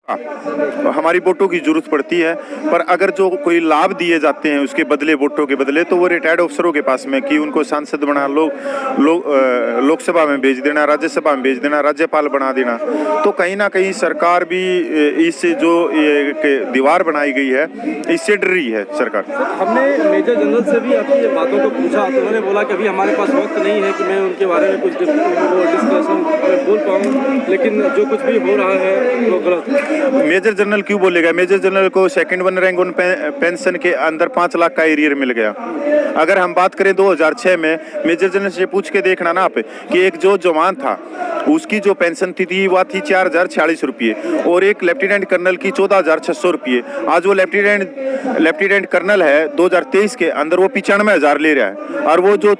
हमारी वोटों की जरूरत पड़ती है, पर अगर जो कोई लाभ दिए जाते हैं उसके बदले, वोटों के बदले, तो वो रिटायर्ड अफसरों के पास में कि उनको सांसद बना लोकसभा में भेज देना, राज्यसभा में भेज देना, राज्यपाल बना देना। तो कहीं ना कहीं सरकार भी इससे जो एक दीवार बनाई गई है इससे डर रही है सरकार। हमने मेजर जनरल से भी आपकी बातों को पूछा तो उन्होंने बोला कि अभी हमारे पास वक्त नहीं है कि मैं उनके बारे में कुछ डिस्कशन बोल पाऊँ, लेकिन जो कुछ भी हो रहा है वो गलत। मेजर जनरल क्यों बोलेगा? मेजर जनरल को second one rank on pension के अंदर 5 लाख का एरियर मिल गया। अगर हम बात करें 2006 में, मेजर जनरल से पूछ के देखना ना आप कि एक जो जवान था उसकी जो पेंशन थी वह थी 4046 रुपये और एक लेफ्टिनेंट कर्नल की 14,600 रुपये। आज वो लेफ्टिनेंट कर्नल है 2023 के अंदर वो 95,000 ले रहा है और वो जो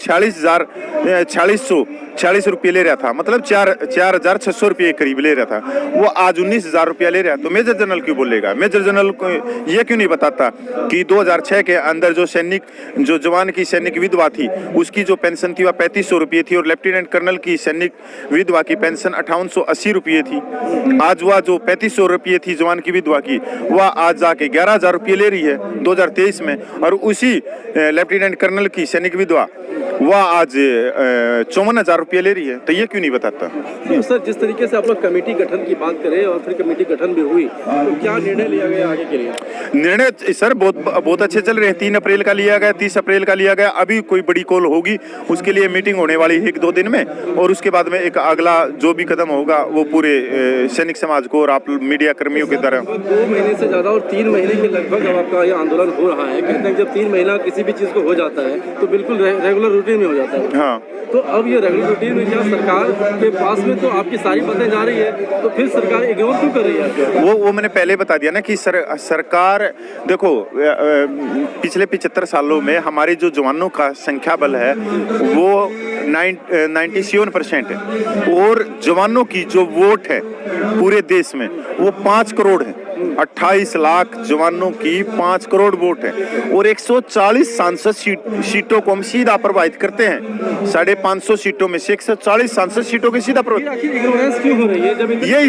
46 रुपये ले रहा था, मतलब 4,600 रुपये करीब ले रहा था, वो आज 19,000 रुपया ले रहा है। तो मेजर जनरल क्यों बोलेगा? मेजर जनरल को ये क्यों नहीं बताता कि 2006 के अंदर जो जवान की सैनिक विधवा थी उसकी जो पेंशन थी वह 3500 रुपये थी और लेफ्टिनेंट कर्नल की सैनिक विधवा की पेंशन 5880 रुपये थी। आज वह जो 3500 रुपये थी जवान की विधवा की, वह आज जाके 11,000 रुपये ले रही है 2023 में, और उसी लेफ्टिनेंट कर्नल की सैनिक विधवा वह आज 54,000 रुपये ले रही है। तो ये क्यों नहीं बताता? तो सर, जिस तरीके से आप लोग कमेटी गठन की बात करें और फिर कमेटी गठन भी हुई, तो क्या निर्णय लिया गया आगे के लिए? निर्णय सर बहुत अच्छे चल रहे हैं। 3 अप्रैल का लिया गया, 30 अप्रैल का लिया गया। अभी कोई बड़ी कॉल होगी, उसके लिए मीटिंग होने वाली है 1-2 दिन में, और उसके बाद में एक अगला जो भी कदम होगा वो पूरे सैनिक समाज को और आप मीडिया कर्मियों की तरह। 2 महीने से ज़्यादा और 3 महीने के लगभग अब आपका ये आंदोलन हो रहा है। कहते हैं जब 3 महीना किसी भी चीज़ को हो जाता है तो बिल्कुल रेगुलर रूटीन में हो जाता है। हाँ, तो अब ये रेगुलर रूटीन में क्या सरकार के पास में तो आपकी सारी बातें जा रही है, तो फिर सरकार इग्नोर क्यों कर रही है? वो मैंने पहले बता दिया ना कि सरकार देखो, पिछले 75 सालों में हमारे जो जवानों का संख्या बल है वो 97% है, और जवानों की जो वोट है पूरे देश में वो 5 करोड़ है। 28 लाख जवानों की 5 करोड़ वोट है और 140 सांसद सीटों को हम सीधा प्रभावित करते हैं। 550 सीटों में से 140 सांसद सीटों की सीधा प्रभावित। क्यों हो रही है जब ये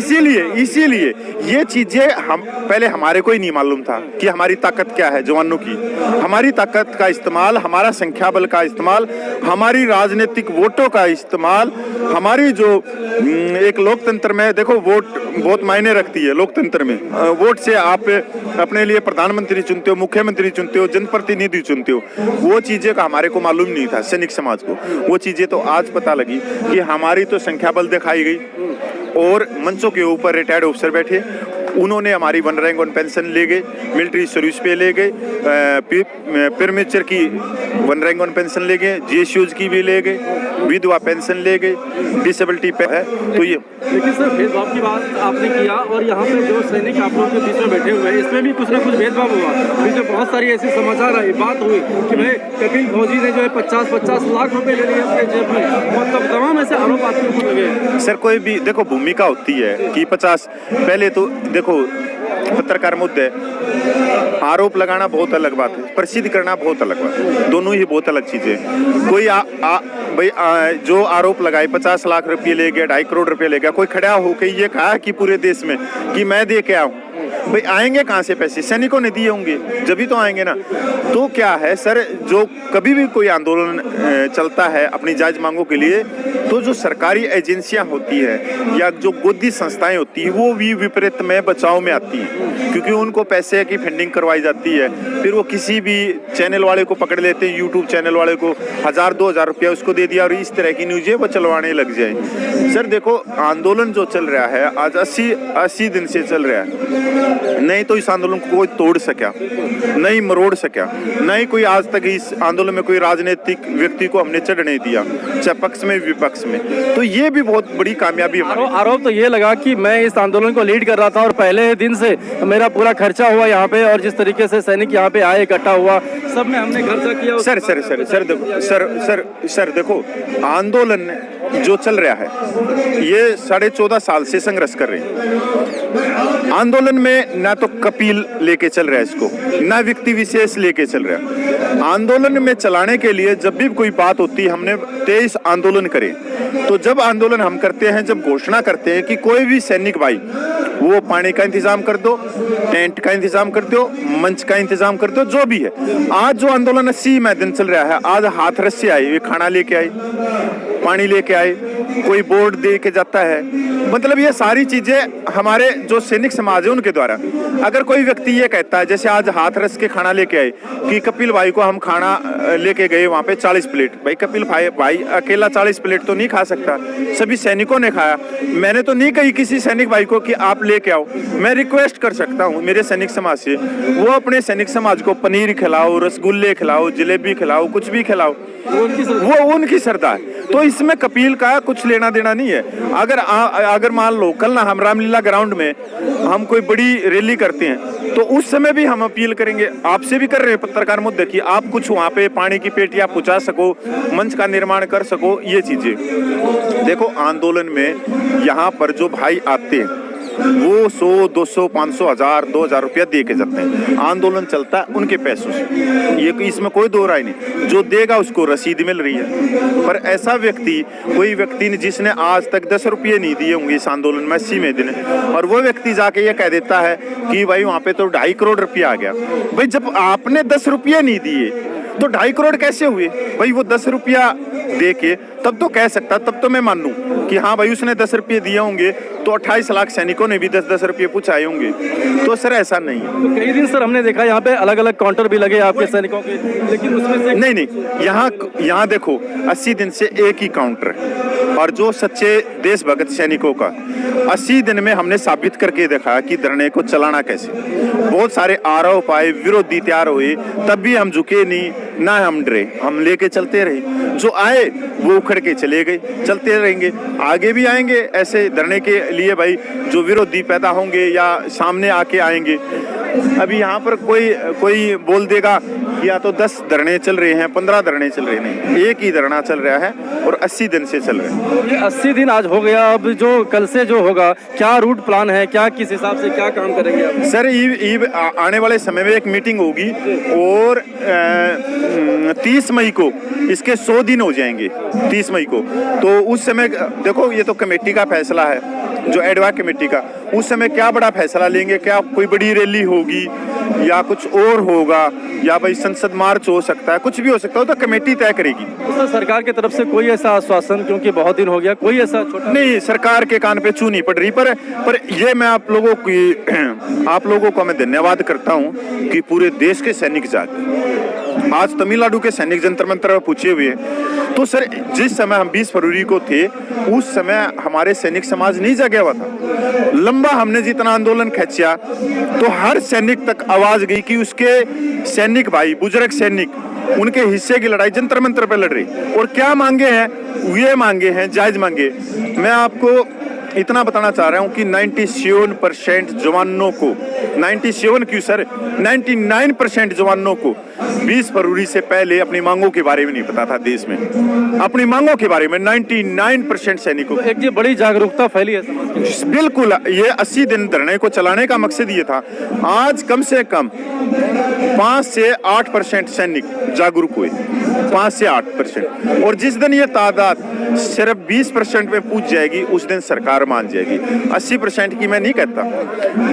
इसीलिए ये चीजें हम पहले हमारे को ही नहीं मालूम था कि हमारी ताकत क्या है जवानों की। हमारी ताकत का इस्तेमाल, हमारा संख्या बल का इस्तेमाल, हमारी राजनीतिक वोटों का इस्तेमाल, हमारी जो एक लोकतंत्र में देखो वोट बहुत मायने रखती है। लोकतंत्र में वोट से आप अपने लिए प्रधानमंत्री चुनते हो, मुख्यमंत्री चुनते हो, जनप्रतिनिधि चुनते हो। वो चीजें का हमारे को मालूम नहीं था, सैनिक समाज को। वो चीजें तो आज पता लगी कि हमारी तो संख्या बल दिखाई गई और मंचों के ऊपर रिटायर्ड अफसर बैठे, उन्होंने हमारी 1 रैंक ऑन पेंशन ले गए, मिलिट्री सर्विस पे ले गए, प्रीमेच्योर की 1 रैंक ऑन पेंशन ले गए, जीएसयूज की भी ले गए, विधवा पेंशन ले गए, डिसेबिलिटी पे है। तो ये लेकिन सर, भेदभाव की बात आपने किया और यहाँ पे जो सैनिक आप लोगों के बीच में बैठे हुए हैं इसमें भी कुछ ना कुछ भेदभाव हुआ। बीच में बहुत सारी ऐसी समाचार आई, बात हुई कि भाई कपिल फौजी ने जो है 50-50 लाख रुपए ले लिए अपने जेब में, मतलब तमाम ऐसे आरोप आपके ऊपर लगे। सर, कोई भी देखो भूमिका होती है कि 50, पहले तो देखो पत्रकार मुद्दे, आरोप लगाना बहुत अलग बात है, प्रसिद्ध करना बहुत अलग बात है, दोनों ही बहुत अलग चीजें। कोई भाई जो आरोप लगाए 50 लाख रुपये ले गया, 2.5 करोड़ रुपये ले गया, कोई खड़ा होकर ये कहा कि पूरे देश में कि मैं दे के आऊं, भाई आएंगे कहाँ से पैसे? सैनिकों ने दिए होंगे जब भी तो आएंगे ना। तो क्या है सर, जो कभी भी कोई आंदोलन चलता है अपनी जायज मांगों के लिए, तो जो सरकारी एजेंसियां होती है या जो गोदी संस्थाएं होती है वो भी विपरीत में बचाव में आती हैं, क्योंकि उनको पैसे की फंडिंग करवाई जाती है। फिर वो किसी भी चैनल वाले को पकड़ लेते हैं, यूट्यूब चैनल वाले को 1,000-2,000 रुपया उसको दे दिया और इस तरह की न्यूज़ें वो चलवाने लग जाए। सर देखो, आंदोलन जो चल रहा है आज 80 दिन से चल रहा है, नहीं तो इस आंदोलन को कोई तोड़ सका, नहीं मरोड़ सका, नहीं कोई आज तक इस आंदोलन में कोई राजनीतिक व्यक्ति को हमने चढ़ नहीं दिया, चाहे पक्ष में विपक्ष में। तो ये भी बहुत बड़ी कामयाबी है। आरोप तो ये लगा कि मैं इस आंदोलन को लीड कर रहा था और पहले दिन से मेरा पूरा खर्चा हुआ यहाँ पे, और जिस तरीके से सैनिक यहाँ पे आए, इकट्ठा हुआ, सब में हमने खर्चा किया। सर देखो, आंदोलन जो चल रहा है ये 14.5 साल से संघर्ष कर रहे हैं। आंदोलन में ना तो कपिल लेके चल रहा है इसको, ना व्यक्ति विशेष लेके चल रहा है। आंदोलन में चलाने के लिए जब भी कोई बात होती है, हमने 23 आंदोलन करे। तो जब आंदोलन हम करते हैं, जब घोषणा करते हैं कि कोई भी सैनिक भाई वो पानी का इंतजाम कर दो, टेंट का इंतजाम कर दो, मंच का इंतजाम कर दो, जो भी है। आज जो आंदोलन 80 में दिन चल रहा है, आज हाथरस से आई, वे खाना लेके आई, पानी लेके आए, कोई बोर्ड दे के जाता है। मतलब ये सारी चीजें हमारे जो सैनिक समाज है उनके द्वारा। अगर कोई व्यक्ति ये कहता है, जैसे आज हाथरस के खाना लेके आए कि कपिल भाई को हम खाना लेके गए वहाँ पे 40 प्लेट, भाई कपिल भाई अकेला 40 प्लेट तो नहीं खा सकता, सभी सैनिकों ने खाया। मैंने तो नहीं कही किसी सैनिक भाई को कि आप लेके आओ, मैं रिक्वेस्ट कर सकता हूँ मेरे सैनिक समाज से, वो अपने सैनिक समाज को पनीर खिलाओ, रसगुल्ले खिलाओ, जलेबी खिलाओ, कुछ भी खिलाओ, वो उनकी श्रद्धा है। तो इसमें कपिल का कुछ लेना देना नहीं है। अगर मान लो कल ना हम रामलीला ग्राउंड में हम कोई बड़ी रैली करते हैं तो उस समय भी हम अपील करेंगे, आपसे भी कर रहे हैं पत्रकार मुद्दे की, आप कुछ वहाँ पे पानी की पेटियां पहुंचा सको, मंच का निर्माण कर सको, ये चीजें। देखो आंदोलन में यहाँ पर जो भाई आते हैं वो 100, 200, 500, 1000, 2000 रुपया दे के जाते हैं। आंदोलन चलता है उनके पैसों से, ये इसमें कोई दो राय नहीं। जो देगा उसको रसीद मिल रही है। पर ऐसा व्यक्ति, कोई व्यक्ति जिसने आज तक 10 रुपये नहीं दिए होंगे इस आंदोलन में 80 में दिन, और वो व्यक्ति जाके ये कह देता है कि भाई वहाँ पे तो 2.5 करोड़ रुपया आ गया। भाई जब आपने 10 रुपये नहीं दिए तो 2.5 करोड़ कैसे हुए? भाई वो 10 रुपया दे के तब तो कह सकता, तब तो मैं मान लूं कि हाँ भाई उसने 10 रुपये दिए होंगे तो 28 लाख सैनिकों ने भी 10-10 रुपये पूछाए होंगे। तो सर ऐसा नहीं है। तो कई दिन सर हमने देखा यहाँ पे अलग अलग काउंटर भी लगे आपके सैनिकों के, लेकिन उसमें से नहीं, यहाँ देखो 80 दिन से एक ही काउंटर है, और जो सच्चे देशभक्त सैनिकों का 80 दिन में हमने साबित करके देखा कि धरने को चलाना कैसे। बहुत सारे आरोप आए, विरोधी तैयार हुए, तब भी हम झुके नहीं, ना हम डरे, हम लेके चलते रहे। जो आए वो उखड़ के चले गए, चलते रहेंगे, आगे भी आएंगे ऐसे धरने के लिए। भाई जो विरोधी पैदा होंगे या सामने आके आएंगे, अभी यहाँ पर कोई बोल देगा या तो 10 धरने चल रहे हैं, 15 धरने चल रहे नहीं, एक ही धरना चल रहा है और 80 दिन से चल रहा है। ये 80 दिन आज हो गया, अब जो कल से जो होगा क्या रूट प्लान है, क्या किस हिसाब से क्या काम करेंगे आप? सर ईब आने वाले समय में एक मीटिंग होगी और 30 मई को इसके 100 दिन हो जाएंगे, 30 मई को। तो उस समय देखो ये तो कमेटी का फैसला है, जो एडवा कमेटी का, उस समय क्या बड़ा फैसला लेंगे, क्या कोई बड़ी रैली होगी या कुछ और होगा, या भाई संसद मार्च हो सकता है, कुछ भी हो सकता है, तो कमेटी तय करेगी। तो सरकार की तरफ से कोई ऐसा आश्वासन, क्योंकि बहुत दिन हो गया, कोई ऐसा छोटा नहीं, सरकार के कान पे चू नहीं पड़ रही। पर ये मैं आप लोगों को मैं धन्यवाद करता हूँ कि पूरे देश के सैनिक जाग आज तमिलनाडु के सैनिक जंतर मंतर में पूछे हुए। तो सर जिस समय हम 20 फरवरी को थे उस समय हमारे सैनिक समाज नहीं जगा हुआ था। लंबा हमने जितना आंदोलन खींचा तो हर सैनिक तक आवाज गई कि उसके सैनिक भाई, बुजुर्ग सैनिक, उनके हिस्से की लड़ाई जंतर मंतर पे लड़ रही। और क्या मांगे हैं? ये मांगे हैं, जायज मांगे। मैं आपको इतना बताना चाह रहा हूं कि 97% जवानों को, 97 क्यों सर, 99% जवानों को 20 फरवरी से पहले अपनी मांगों के बारे में नहीं पता था। देश में अपनी मांगों के बारे में 99% सैनिकों को एक ये बड़ी जागरूकता फैली है समाज में। बिल्कुल, ये 80 दिन धरने को चलाने का मकसद ये था। आज कम से कम 5 से 8% सैनिक जागरूक हुए, 5 से 8%। और जिस दिन ये तादाद सिर्फ 20% में पूछ जाएगी उस दिन सरकार मान जाएगी। 80% की मैं नहीं कहता,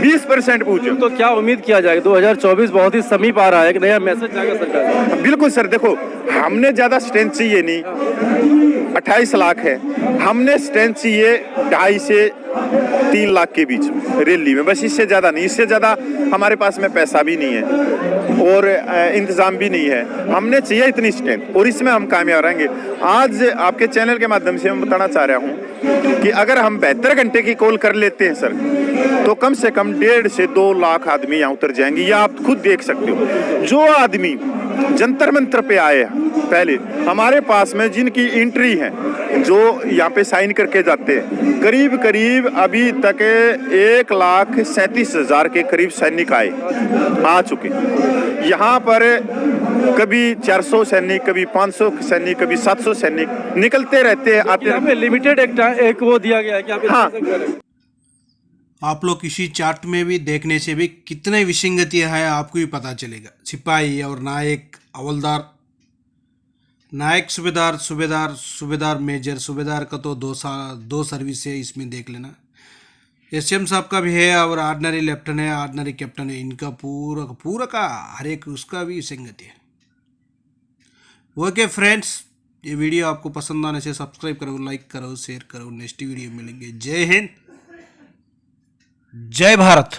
20% पूछे तो क्या उम्मीद किया जाएगा? 2024 बहुत ही समीप आ रहा है, एक नया मैसेज जाएगा सरकार? बिल्कुल सर, देखो हमने ज्यादा स्ट्रेंथ चाहिए नहीं, 28 लाख है, हमने स्ट्रेंथ चाहिए 2.5 से 3 लाख के बीच में रैली में, बस इससे ज्यादा नहीं। इससे ज्यादा हमारे पास में पैसा भी नहीं है और इंतजाम भी नहीं है, हमने चाहिए इतनी स्ट्रेंथ और इसमें हम कामयाब रहेंगे। आज आपके चैनल के माध्यम से मैं बताना चाह रहा हूँ कि अगर हम 72 घंटे की कॉल कर लेते हैं सर, तो कम से कम 1.5 से 2 लाख आदमी यहाँ उतर जाएंगे। या आप खुद देख सकते हो, जो आदमी जंतर मंतर पे आए पहले हमारे पास में, जिनकी एंट्री है, जो यहाँ पे साइन करके जाते हैं, करीब करीब अभी तक 1,37,000 के करीब सैनिक आ चुके। यहाँ पर कभी 400 सैनिक, कभी 500 सैनिक, कभी 700 सैनिक निकलते रहते हैं, आते यहाँ पे लिमिटेड एक वो दिया गया है कि हाँ। आप लोग इसी चार्ट में भी देखने से भी कितने विसंगतियां हैं आपको भी पता चलेगा। सिपाही और नायक, हवलदार, नायक, सूबेदार, सूबेदार मेजर, सूबेदार का तो 2 सर्विस है, इसमें देख लेना। एसएम साहब का भी है और ऑर्डिनरी लेफ्टिनेंट है, ऑर्डिनरी कैप्टन है, इनका पूरा पूरा का हर एक उसका भी संगति है। ओके फ्रेंड्स, ये वीडियो आपको पसंद आने से सब्सक्राइब करो, लाइक करो, शेयर करो। नेक्स्ट वीडियो मिलेंगे। जय हिंद, जय भारत।